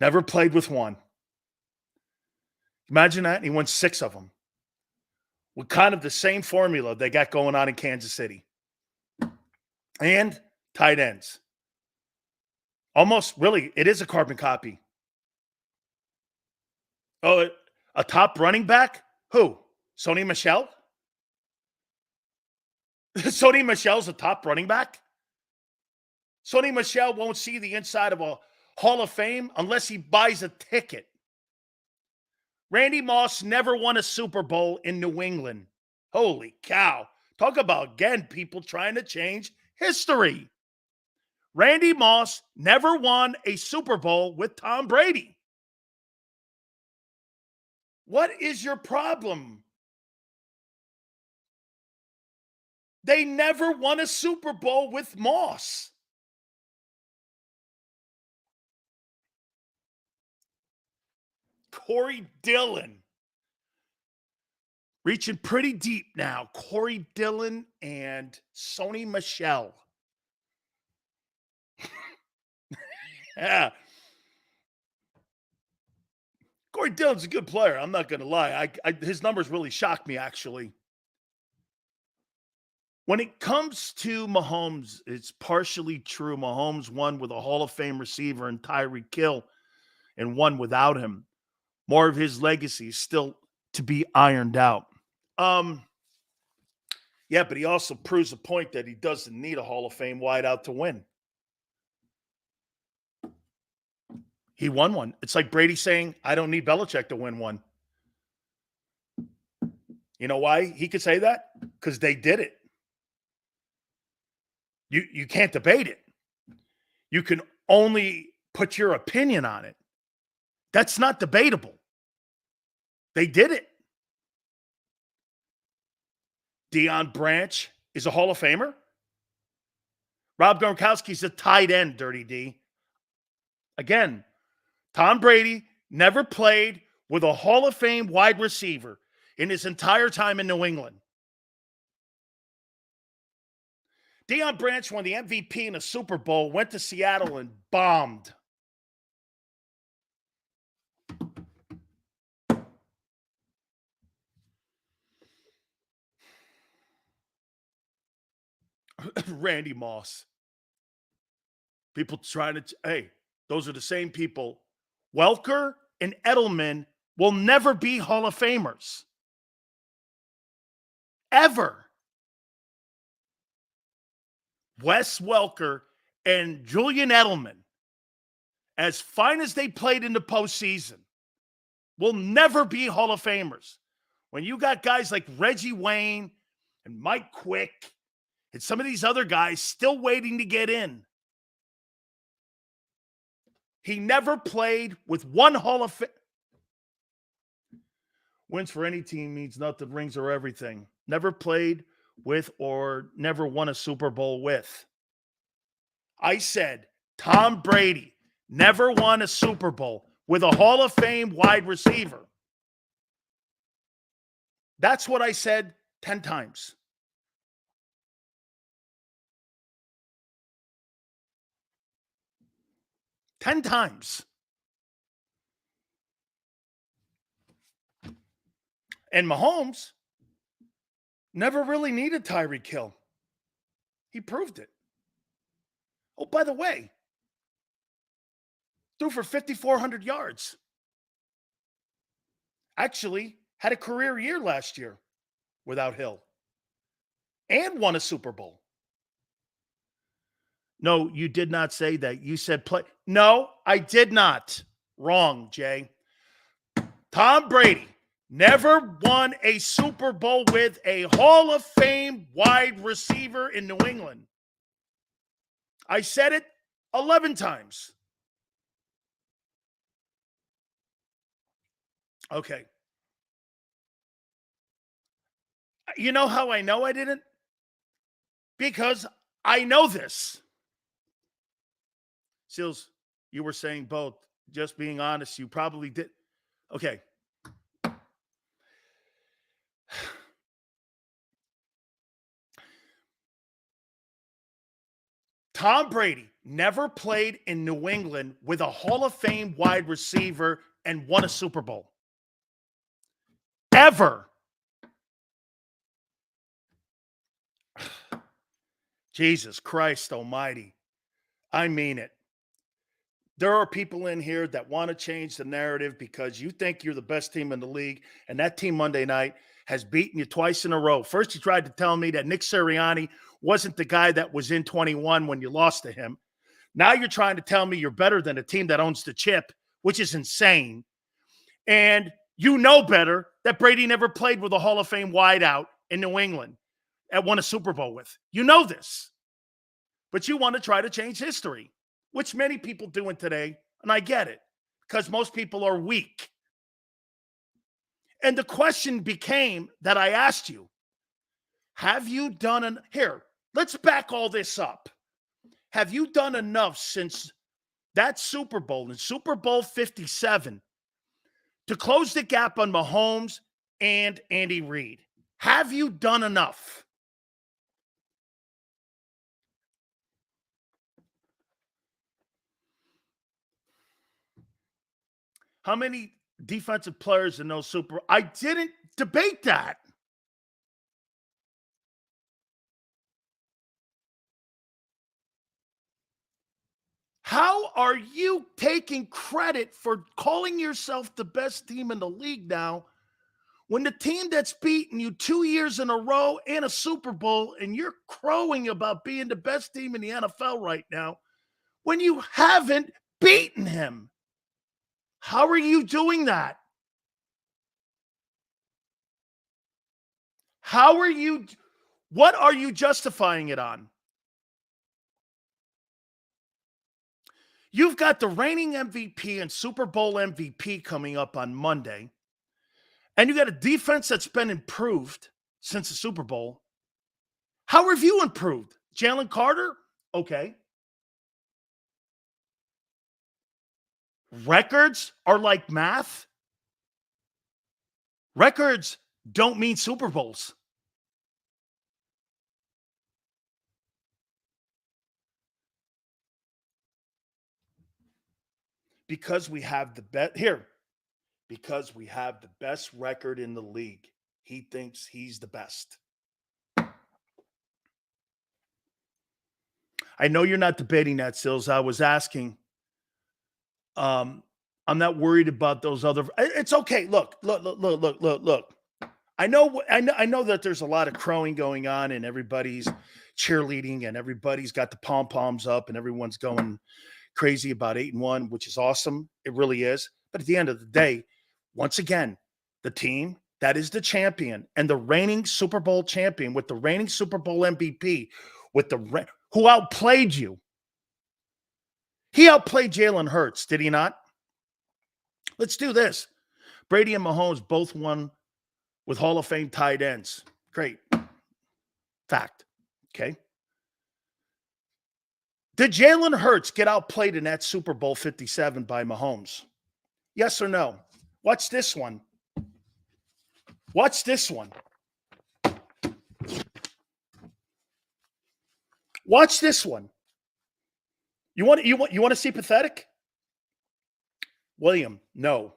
Never played with one. Imagine that. He won 6 of them. With kind of the same formula they got going on in Kansas City. And tight ends. Almost, really, it is a carbon copy. Oh, a top running back? Who? Sony Michel? Sony Michel's a top running back? Sony Michel won't see the inside of a Hall of Fame unless he buys a ticket. Randy Moss never won a Super Bowl in New England. Holy cow. Talk about, again, people trying to change history. Randy Moss never won a Super Bowl with Tom Brady. What is your problem? They never won a Super Bowl with Moss. Corey Dillon. Reaching pretty deep now. Corey Dillon and Sony Michel. Yeah. Corey Dillon's a good player. I'm not going to lie. His numbers really shocked me, actually. When it comes to Mahomes, it's partially true. Mahomes won with a Hall of Fame receiver in Tyreek Hill and won without him. More of his legacy is still to be ironed out. Yeah, but he also proves a point that he doesn't need a Hall of Fame wideout to win. He won one. It's like Brady saying, I don't need Belichick to win one. You know why he could say that? Because they did it. You can't debate it. You can only put your opinion on it. That's not debatable. They did it. Deion Branch is a Hall of Famer. Rob Gronkowski's a tight end, Dirty D. Again, Tom Brady never played with a Hall of Fame wide receiver in his entire time in New England. Deion Branch won the MVP in a Super Bowl, went to Seattle and bombed. Randy Moss. People trying to, hey, those are the same people. Welker and Edelman will never be Hall of Famers. Ever. Wes Welker and Julian Edelman, as fine as they played in the postseason, will never be Hall of Famers. When you got guys like Reggie Wayne and Mike Quick and some of these other guys still waiting to get in. He never played with one Hall of Fame. Wins for any team means nothing. Rings are everything. Never played with or never won a Super Bowl with. I said Tom Brady never won a Super Bowl with a Hall of Fame wide receiver. That's what I said 10 times. Ten times. And Mahomes never really needed Tyreek Hill. He proved it. Oh, by the way, threw for 5,400 yards. Actually, had a career year last year without Hill. And won a Super Bowl. No, you did not say that. You said play. No, I did not. Wrong, Jay. Tom Brady never won a Super Bowl with a Hall of Fame wide receiver in New England. I said it 11 times. Okay. You know how I know I didn't? Because I know this. Seals, you were saying both. Just being honest, you probably did. Okay. Tom Brady never played in New England with a Hall of Fame wide receiver and won a Super Bowl. Ever. Jesus Christ almighty. I mean it. There are people in here that want to change the narrative because you think you're the best team in the league, and that team Monday night has beaten you twice in a row. First, you tried to tell me that Nick Sirianni wasn't the guy that was in 21 when you lost to him. Now you're trying to tell me you're better than a team that owns the chip, which is insane. And you know better that Brady never played with a Hall of Fame wideout in New England and won a Super Bowl with. You know this. But you want to try to change history, which many people doing today, and I get it, because most people are weak. And the question became that I asked you, have you done here, let's back all this up. Have you done enough since that Super Bowl, in Super Bowl 57, to close the gap on Mahomes and Andy Reid? Have you done enough? How many defensive players in those Super? I didn't debate that. How are you taking credit for calling yourself the best team in the league now when the team that's beaten you 2 years in a row and a Super Bowl, and you're crowing about being the best team in the NFL right now when you haven't beaten him? How are you doing that? What are you justifying it on? You've got the reigning MVP and Super Bowl MVP coming up on Monday, and you got a defense that's been improved since the Super Bowl. How have you improved? Jaylen Carter? Okay. Records are like math. Records don't mean Super Bowls. Because we have the best here. Because we have the best record in the league. He thinks he's the best. I know you're not debating that, Sills. I was asking. I'm not worried about those other. It's okay. Look. I know that there's a lot of crowing going on, and everybody's cheerleading, and everybody's got the pom poms up, and everyone's going crazy about 8-1, which is awesome. It really is. But at the end of the day, once again, the team that is the champion and the reigning Super Bowl champion with the reigning Super Bowl MVP, with who outplayed you. He outplayed Jalen Hurts, did he not? Let's do this. Brady and Mahomes both won with Hall of Fame tight ends. Great. Fact. Okay. Did Jalen Hurts get outplayed in that Super Bowl 57 by Mahomes? Yes or no? Watch this one. Watch this one. Watch this one. You want to see pathetic? William, no.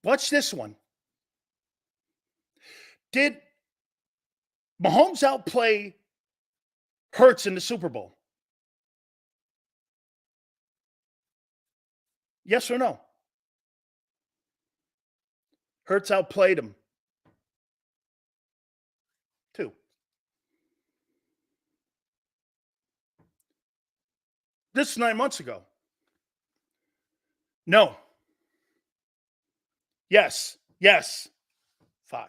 Watch this one. Did Mahomes outplay Hurts in the Super Bowl? Yes or no? Hurts outplayed him. 2. This is 9 months ago. No. Yes. 5.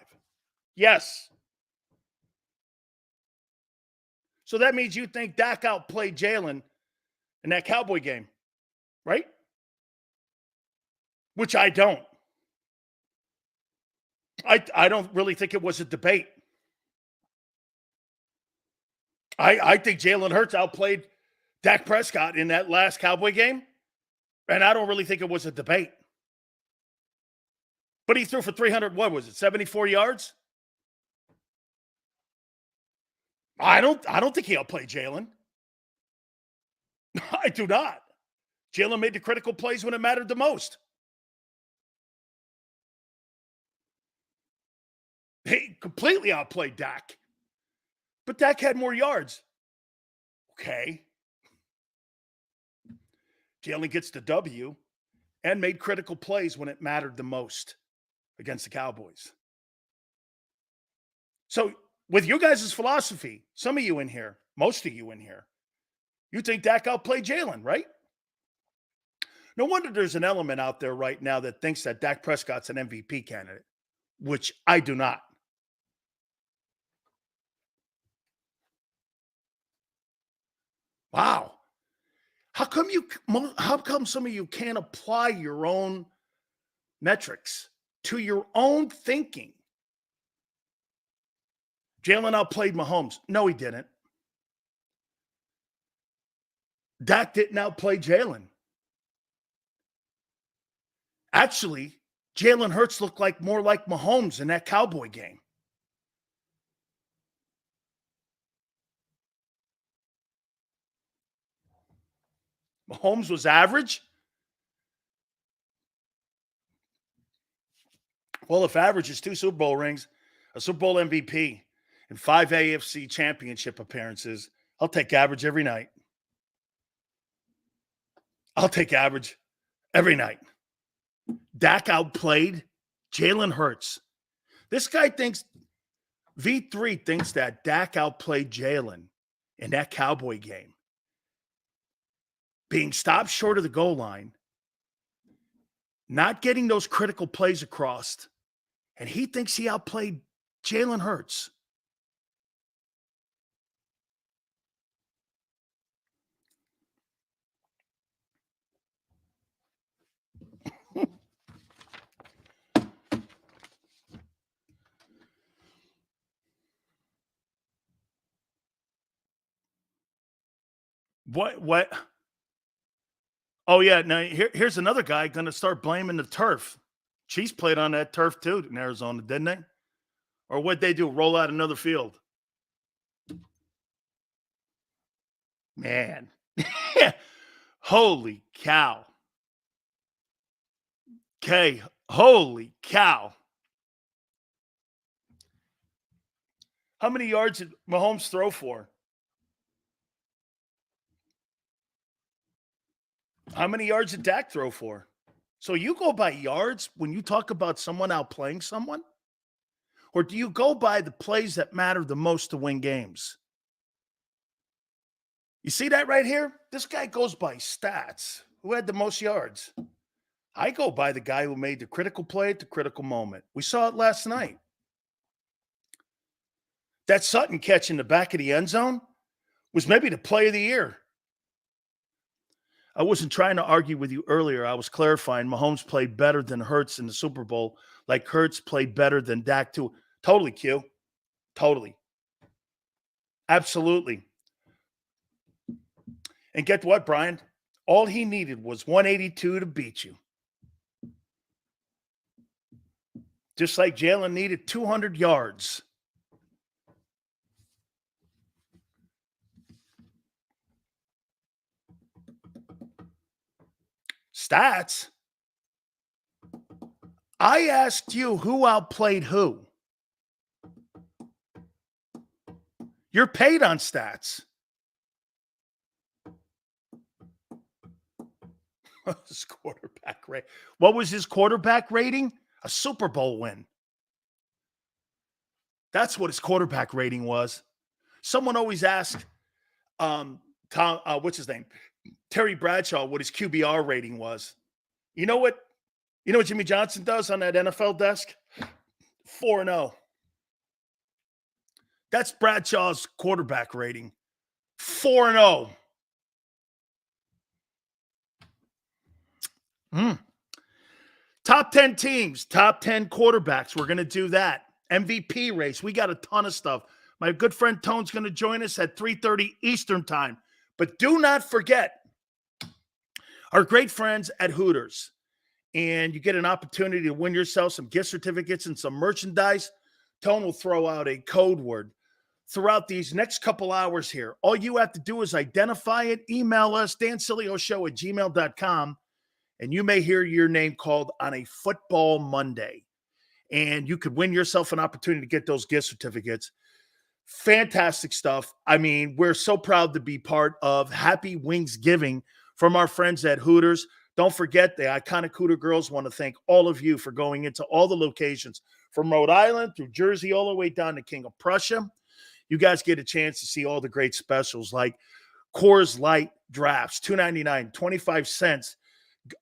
Yes. So that means you think Dak outplayed Jalen in that Cowboy game, right? Which I don't. I don't really think it was a debate. I think Jalen Hurts outplayed Dak Prescott in that last Cowboy game, and I don't really think it was a debate. But he threw for 300, what was it, 74 yards? I don't think he outplayed Jaylen. I do not. Jaylen made the critical plays when it mattered the most. He completely outplayed Dak. But Dak had more yards. Okay. Jaylen gets the W and made critical plays when it mattered the most against the Cowboys. So with you guys' philosophy, some of you in here, most of you in here, you think Dak outplayed Jaylen, right? No wonder there's an element out there right now that thinks that Dak Prescott's an MVP candidate, which I do not. Wow. How come some of you can't apply your own metrics to your own thinking? Jaylen outplayed Mahomes. No, he didn't. Dak didn't outplay Jaylen. Actually, Jalen Hurts looked more like Mahomes in that Cowboy game. Mahomes was average. Well, if average is 2 Super Bowl rings, a Super Bowl MVP, and 5 AFC championship appearances, I'll take average every night. I'll take average every night. Dak outplayed Jalen Hurts. This guy thinks, V3 thinks that Dak outplayed Jalen in that Cowboy game. Being stopped short of the goal line, not getting those critical plays across, and he thinks he outplayed Jalen Hurts. What? Oh, yeah. Now, here's another guy going to start blaming the turf. Chiefs played on that turf, too, in Arizona, didn't they? Or what'd they do? Roll out another field. Man. Holy cow. Okay. Holy cow. How many yards did Mahomes throw for? How many yards did Dak throw for? So you go by yards when you talk about someone outplaying someone? Or do you go by the plays that matter the most to win games? You see that right here? This guy goes by stats. Who had the most yards? I go by the guy who made the critical play at the critical moment. We saw it last night. That Sutton catch in the back of the end zone was maybe the play of the year. I wasn't trying to argue with you earlier. I was clarifying Mahomes played better than Hurts in the Super Bowl, like Hurts played better than Dak too. Totally, Q. Totally. Absolutely. And get what, Brian? All he needed was 182 to beat you. Just like Jalen needed 200 yards. Stats? I asked you who outplayed who. You're paid on stats. His quarterback rate. What was his quarterback rating? A Super Bowl win. That's what his quarterback rating was. Someone always asked what's his name? Terry Bradshaw what his QBR rating was. You know what Jimmy Johnson does on that NFL desk? 4-0. That's Bradshaw's quarterback rating. 4-0. Top 10 teams, top 10 quarterbacks. We're going to do that. MVP race. We got a ton of stuff. My good friend Tone's going to join us at 3:30 Eastern time. But do not forget our great friends at Hooters. And you get an opportunity to win yourself some gift certificates and some merchandise. Tone will throw out a code word throughout these next couple hours here. All you have to do is identify it, email us, dansilioshow@gmail.com, and you may hear your name called on a football Monday. And you could win yourself an opportunity to get those gift certificates. Fantastic stuff. I mean, we're so proud to be part of Happy Wingsgiving from our friends at Hooters. Don't forget, the iconic Hooter girls want to thank all of you for going into all the locations from Rhode Island through Jersey all the way down to King of Prussia. You guys get a chance to see all the great specials like Coors Light drafts, $2.99, 25 cents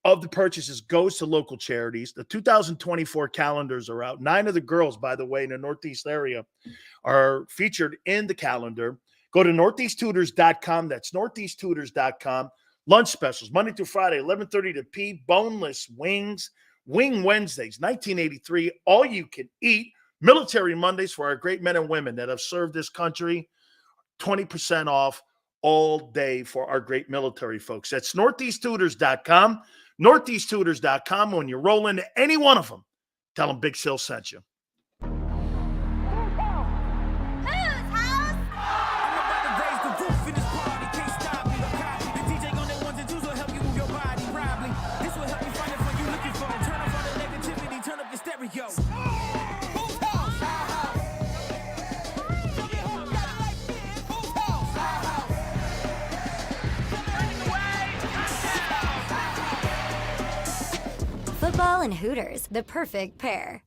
of the purchases goes to local charities. The 2024 calendars are out. 9 of the girls, by the way, in the Northeast area are featured in the calendar. Go to northeasthooters.com. That's northeasthooters.com. Lunch specials, Monday through Friday, 11:30 to P. Boneless wings. Wing Wednesdays, 1983. All you can eat. Military Mondays for our great men and women that have served this country. 20% off all day for our great military folks. That's northeasthooters.com. Northeasthooters.com. When you roll into any one of them, tell them Big Sil sent you. Football and Hooters, the perfect pair.